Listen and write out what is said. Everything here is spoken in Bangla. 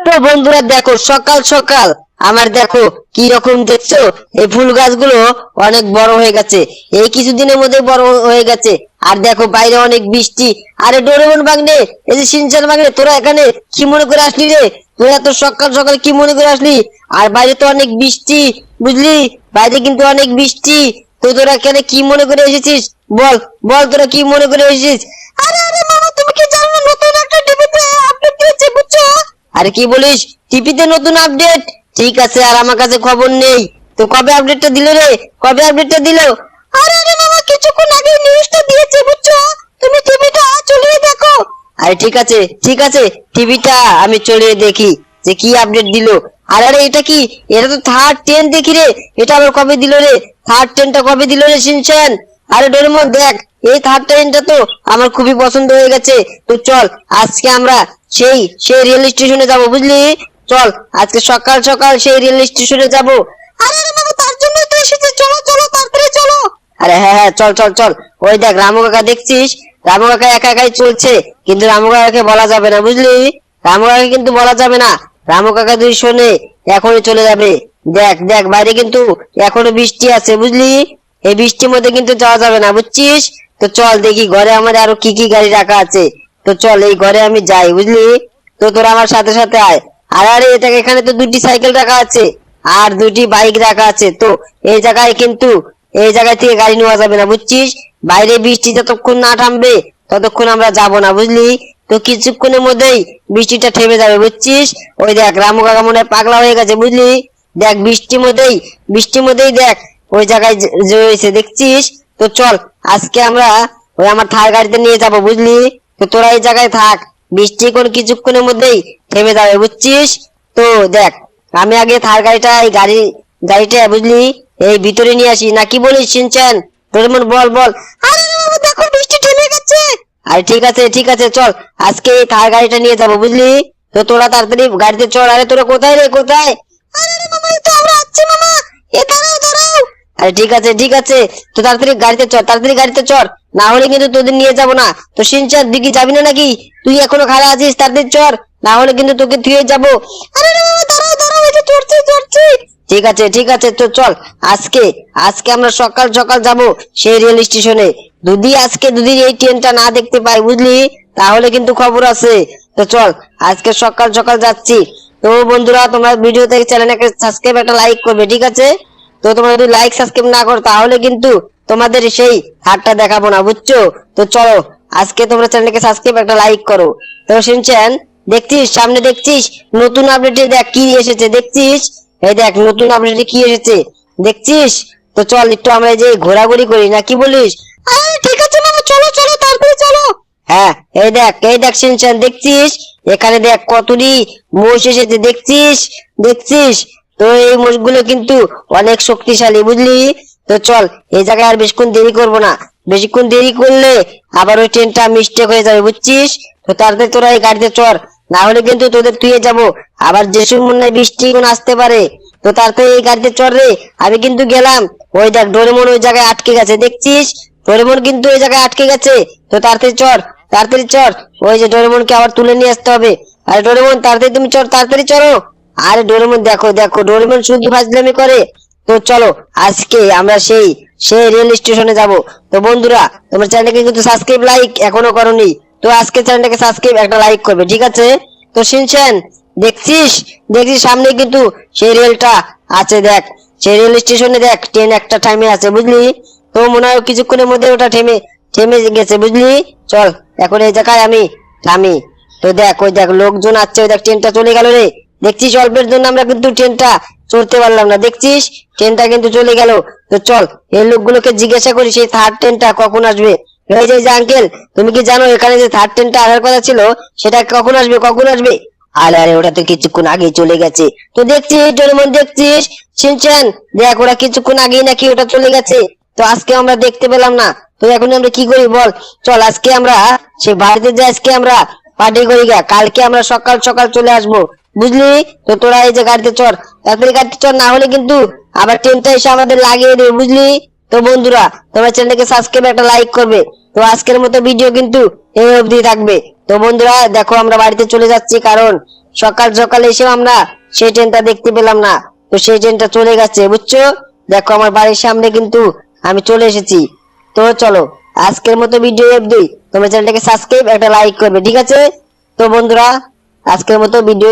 তো বন্ধুরা দেখো সকাল সকাল আমার দেখো কি রকম দেখছো, এই ফুল গাছগুলো অনেক বড় হয়ে গেছে, এই কিছুদিনের মধ্যে বড় হয়ে গেছে। আর দেখো বাইরে অনেক বৃষ্টি। আরে ডোরেমন ভাগ্নে, এই যে শিনচান ভাগ্নে, তোরা এখানে কি মনে করে আসলি রে? তোরা তো সকাল সকাল কি মনে করে আসলি? আর বাইরে তো অনেক বৃষ্টি, বুঝলি? বাইরে কিন্তু অনেক বৃষ্টি। তো তোরা এখানে কি মনে করে এসেছিস? বল বল, তোরা কি মনে করে এসেছিস? আরে আরে মামা, তুমি কি জানো না নতুন একটা টিভিতে আপডেট দিয়েছে, বুঝছো? আরে কি বলিস, টিভিতে নতুন আপডেট? ঠিক আছে, আর আমার কাছে খবর নেই। তো কবে আপডেটটা দিল রে? কবে আপডেটটা দিল? আরে আরে মামা, কিছুক্ষণ আগে নিউজটা দিয়েছে, বুঝছো? তুমি টিভিটা চালিয়ে দেখো। আরে ঠিক আছে ঠিক আছে, টিভিটা আমি চালিয়ে দেখি যে কি আপডেট দিল। আরে আরে এটা কি? এটা তো থার্ড টেন দেখি রে। এটা আবার কবে দিল রে? থার্ড টেনটা কবে দিল রে শিনচান? আরে ডোরেমন দেখ, এই থার্ড টেনটা তো আমার খুবই পছন্দ হয়ে গেছে। তো চল আজকে আমরা সেই সেই রেল স্টেশনে যাব, বুঝলি? চল আজকে সকাল সকাল সেই রেল স্টেশনে যাব। আরে আরে বাবা, তার জন্য তো এসেছি, চলো চলো তাড়াতাড়ি চলো। আরে হ্যাঁ হ্যাঁ, চল চল চল। ওই দেখ রামু কাকা, দেখছিস? রামু কাকা একা একাই চলছে, কিন্তু রামু কাকাকে বলা যাবে না, বুঝলি? রামু কাকাকে কিন্তু বলা যাবে না। রামু কাকা যদি শোনে এখনই চলে যাবে। দেখ দেখ বাইরে কিন্তু এখনো বৃষ্টি আছে, বুঝলি? এই বৃষ্টির মধ্যে কিন্তু যাওয়া যাবে না, বুঝছিস? তো চল দেখি ঘরে আমার আরো কি কি গাড়ি রাখা আছে। তো চল এই ঘরে আমি যাই, বুঝলি? তো তোরা আমার সাথে সাথে আয়। আর আরে এটা এখানে তো দুটি সাইকেল রাখা আছে আর দুটি বাইক রাখা আছে। তো এই জায়গায় কিন্তু এই জায়গা থেকে গাড়ি নেওয়া যাবে না, বুঝছিস? বাইরে বৃষ্টি যতক্ষণ না থামবে ততক্ষণ আমরা যাব না, বুঝলি? তো কিছুক্ষণের মধ্যেই বৃষ্টিটা থেমে যাবে, বুঝছিস? ওই দেখ রামু কাকা মনে হয় পাগলা হয়ে গেছে, বুঝলি? দেখ বৃষ্টির মধ্যেই দেখ ওই জায়গায় রয়েছে, দেখছিস? তো চল আজকে আমরা ওই আমার থার গাড়িতে নিয়ে যাব, বুঝলি? তো তোরা এই জায়গায় থাক, বৃষ্টি কোন কিছুক্ষণের মধ্যেই থেমে যাবে, বুঝছিস? তো দেখ আমি আগে থার গাড়িটা এই গাড়িটা বুঝলি এই ভিতরে নিয়ে আসি, নাকি বলিস শিনচান? ডোরেমন বল বল। আরে বাবা, দেখো বৃষ্টি থেমে গেছে। আরে ঠিক আছে চল আজকে এই থার গাড়িটা নিয়ে যাবো, বুঝলি? তো তোরা তাড়াতাড়ি গাড়িতে চল। আরে তোরা কোথায় রে, কোথায়? আরে আরে মামা, এই তো আমরা আসছি মামা। এ দাঁড়াও দাঁড়াও। আরে ঠিক আছে, তো তাড়াতাড়ি গাড়িতে চল, তাড়াতাড়ি গাড়িতে চল, না হলে কিন্তু তোদের নিয়ে যাবো না। তো শিনচান তুই কি যাবি না নাকি? তুই এখনো খাড়া আছিস, তাড়াতাড়ি চল, না হলে কিন্তু তোকে থুয়ে যাবো। আরে আরে মামা, দাঁড়াও দাঁড়াও, এই তো চড়ছি। ঠিক আছে তো চল আজকে আজকে আমরা সকাল সকাল যাব সেই রেল স্টেশনে। যদি এই ট্রেনটা না দেখতে পাই, বুঝলি, তাহলে কিন্তু খবর আছে। তো চল আজকে সকাল সকাল যাচ্ছি। তো বন্ধুরা, তোমরা ভিডিও থেকে চ্যানেলটাকে সাবস্ক্রাইব, একটা লাইক করবে, ঠিক আছে? তো তোমরা যদি লাইক সাবস্ক্রাইব না করো তাহলে কিন্তু তোমাদের সেই হাটটা দেখাবো না, বুঝছো? তো চলো আজকে তোমরা চ্যানেলটাকে সাবস্ক্রাইব, একটা লাইক করো। তো শুনছেন, দেখছিস সামনে, দেখছিস নতুন আপডেটে দেখ কি এসেছে, দেখছিস? এই দেখ নতুন আপডেটে কি এসেছে, দেখছিস? তো চল একটু আমরা এই যে ঘোরাঘুরি করি, না কি বলিস? আরে ঠিক আছে মামা, চলো চলো তাড়াতাড়ি চলো। হ্যাঁ এই দেখ শিনচান, দেখছিস? এখানে দেখ কতটি মোষ এসেছে, দেখছিস? তো এই মোষগুলো কিন্তু অনেক শক্তিশালী, বুঝলি? তো চল এই জায়গায় আর বেশিক্ষণ দেরি করবো না। বেশিক্ষণ দেরি করলে আবার ওই ট্রেনটা মিস্টেক হয়ে যাবে, বুঝছিস? তো তাড়াতাড়ি তোরা এই গাড়িতে চড়, না হলে কিন্তু তোদের তুইয়ে যাবো। আবার যে সময় বৃষ্টি কোন আসতে পারে। তো তাড়াতাড়ি এই গাড়িতে চড় রে, আমি কিন্তু গেলাম। ওই দেখ ডোরেমন ওই জায়গায় আটকে গেছে, দেখছিস? ডোরেমন কিন্তু ওই জায়গায় আটকে গেছে। তো তাড়াতাড়ি চড়, ওই যে ডোরেমনকে আবার তুলে নিয়ে আসতে হবে। আরে ডোরেমন তাড়াতাড়ি তুমি চড়, তাড়াতাড়ি চড়ো। আরে ডোরেমন দেখো ডোরেমন শুধু ফাজলামি করে। তো চলো আজকে আমরা সেই সেই রেল স্টেশনে যাব। তো বন্ধুরা, তোমার চ্যানেলটাকে কিন্তু সাবস্ক্রাইব, লাইক এখনো করোনি, তো আজকে চ্যানেলটাকে সাবস্ক্রাইব, একটা লাইক করবে, ঠিক আছে? তো শিনচান, দেখছিস সামনে কিন্তু সেই রেলটা আছে, দেখ সেই রেল স্টেশনে দেখ ট্রেন একটা টাইমে আছে, বুঝলি? তো মনে হয় কিছুক্ষণের মধ্যে ওটা থেমে থেমে গেছে, বুঝলি? চল এখন এই জায়গায় আমি থামি। তো দেখ ওই দেখ লোকজন আসছে, ওই দেখ ট্রেনটা চলে গেল রে, দেখছিস? অল্পের জন্য আমরা কিন্তু ট্রেনটা চড়তে পারলাম না, দেখছিস? ট্রেনটা কিন্তু চলে গেল। তো চল এই লোকগুলোকে জিজ্ঞাসা করি সেই থার্ড ট্রেনটা কখন আসবে। এই যে আঙ্কেল, তুমি কি জানো এখানে যে থার্ড ট্রেনটা আসার কথা ছিল সেটা কখন আসবে, কখন আসবে? আরে আরে, ওটা তো কিছুক্ষণ আগে চলে গেছে। তো দেখছিস ডোরেমন, দেখছিস? শিনচান দেখ, ওরা কিছুক্ষণ আগেই নাকি ওটা চলে গেছে। তো আজকে আমরা দেখতে পেলাম না। তো এখন আমরা কি করি বল? চল আজকে আমরা সে বাড়িতে যাই, আজকে আমরা পার্টি করি গা, কালকে আমরা সকাল সকাল চলে আসবো, বুঝলি? তো তোরা এই যে গাড়িতে চড়, তাড়াতাড়ি গাড়িতে চড়, না হলে কিন্তু আবার ট্রেনটা এসে আমাদের লাগিয়ে দেবে, বুঝলি? তো বন্ধুরা, তোমার চ্যানেলকে সাবস্ক্রাইব, একটা লাইক করবে। তো আজকের মতো ভিডিও কিন্তু এই অবধি থাকবে। তো বন্ধুরা দেখো আমরা বাড়িতে চলে যাচ্ছি, কারণ সকাল সকাল এসেও আমরা সেই ট্রেনটা দেখতে পেলাম না। তো সেই ট্রেনটা চলে গেছে, বুঝছো? দেখো আমার বাড়ির সামনে কিন্তু আমি চলে এসেছি। তো চলো আজকের মতো ভিডিও অবধি, তোমরা চ্যানেলটাকে সাবস্ক্রাইব একটা লাইক করবে, ঠিক আছে? তো বন্ধুরা আজকের মতো ভিডিও